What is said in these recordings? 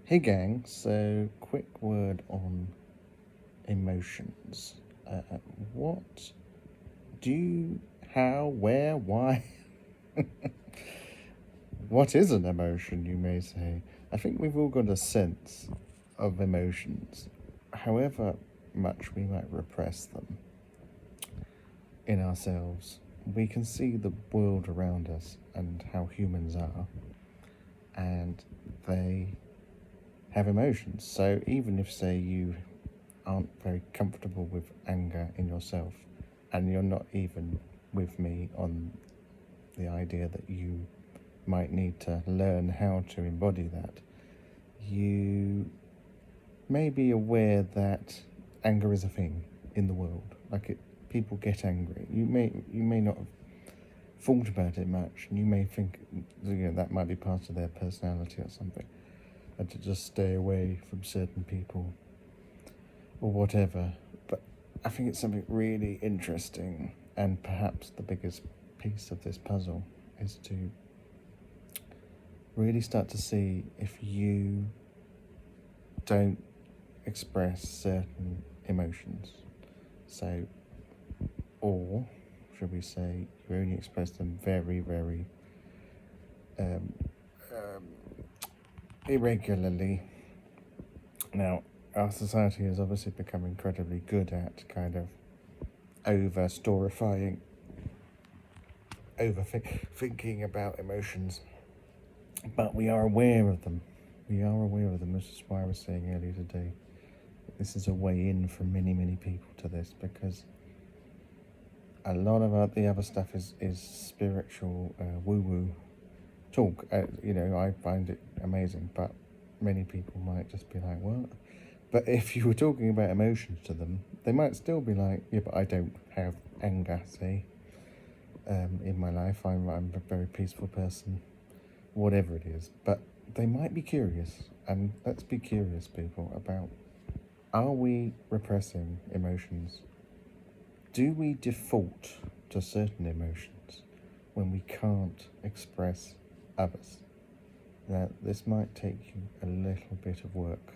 Hey gang, so quick word on emotions. What do you, how, where, why? What is an emotion, you may say? I think we've all got a sense of emotions, however much we might repress them in ourselves. We can see the world around us and how humans are, and they have emotions. So even if, say, you aren't very comfortable with anger in yourself, and you're not even with me on the idea that you might need to learn how to embody that, you may be aware that anger is a thing in the world. People get angry. You may not have thought about it much, and you may think that might be part of their personality or something, and to just stay away from certain people or whatever. But I think it's something really interesting, and perhaps the biggest piece of this puzzle is to really start to see if you don't express certain emotions. So, or should we say, you only express them very, very um, um, irregularly. Now, our society has obviously become incredibly good at kind of over-storifying, thinking about emotions, but we are aware of them. We are aware of them. This is why I was saying earlier today, this is a way in for many, many people to this, because a lot of the other stuff is spiritual, woo-woo talk. I find it amazing, but many people might just be like, what? But if you were talking about emotions to them, they might still be like, yeah, but I don't have anger, say, in my life. I'm a very peaceful person, whatever it is. But they might be curious, and let's be curious, people, about, are we repressing emotions? Do we default to certain emotions when we can't express others? Now, this might take you a little bit of work,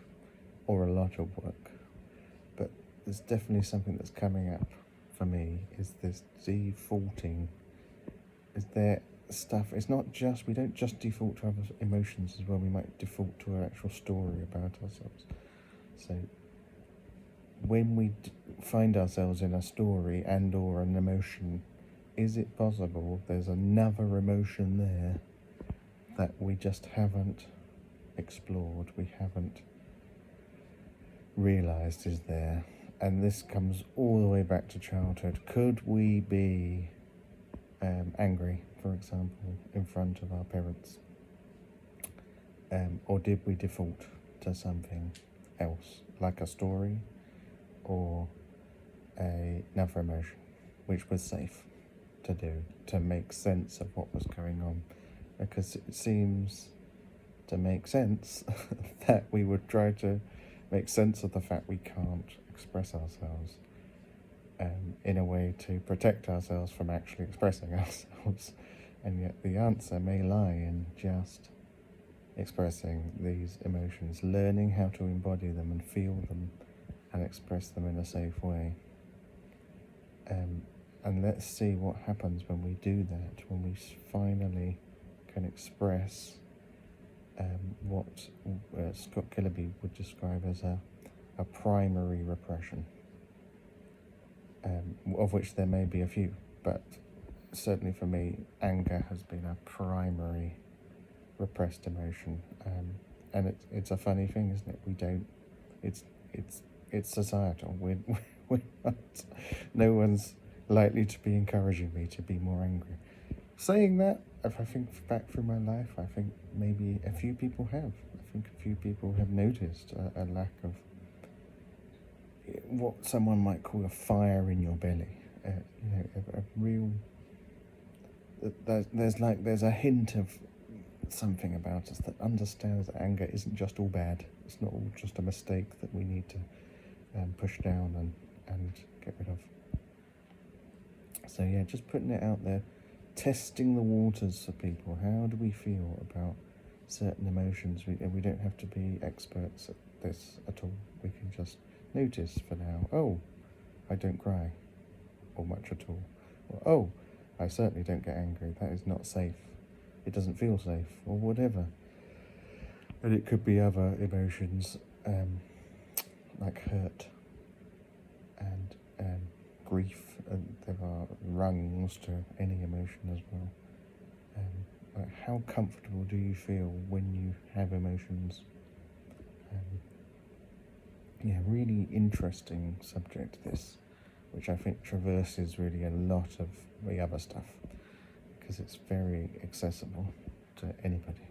or a lot of work, but there's definitely something that's coming up for me, is this defaulting. Is there stuff, it's not just, we don't just default to other emotions as well, we might default to an actual story about ourselves. So when we find ourselves in a story and or an emotion, is it possible there's another emotion there that we just haven't explored, we haven't realized is there? And this comes all the way back to childhood. Could we be angry, for example, in front of our parents? Or did we default to something else, like a story or another emotion, which was safe to do, to make sense of what was going on? Because it seems to make sense that we would try to make sense of the fact we can't express ourselves, in a way to protect ourselves from actually expressing ourselves. And yet the answer may lie in just expressing these emotions, learning how to embody them and feel them and express them in a safe way. And let's see what happens when we do that, when we finally can express what Scott Killerby would describe as a primary repression, of which there may be a few, but certainly for me, anger has been a primary repressed emotion. And it's a funny thing, isn't it? We don't, it's it's societal. We're not, no one's likely to be encouraging me to be more angry. Saying that, if I think back through my life, I think maybe a few people have. I think a few people have noticed a lack of what someone might call a fire in your belly. A real. There's a hint of something about us that understands that anger isn't just all bad. It's not all just a mistake that we need to push down and get rid of. So yeah, just putting it out there, testing the waters for people. How do we feel about certain emotions. We don't have to be experts at this at all. We can just notice for now, oh, I don't cry, or much at all. Or, oh, I certainly don't get angry. That is not safe. It doesn't feel safe, or whatever. And it could be other emotions, like hurt and grief, and there are rungs to any emotion as well. Like how comfortable do you feel when you have emotions? Yeah, really interesting subject this, which I think traverses really a lot of the other stuff, because it's very accessible to anybody,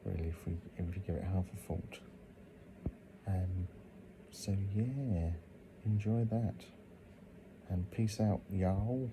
really, if you give it half a thought. So yeah, enjoy that, and peace out, y'all.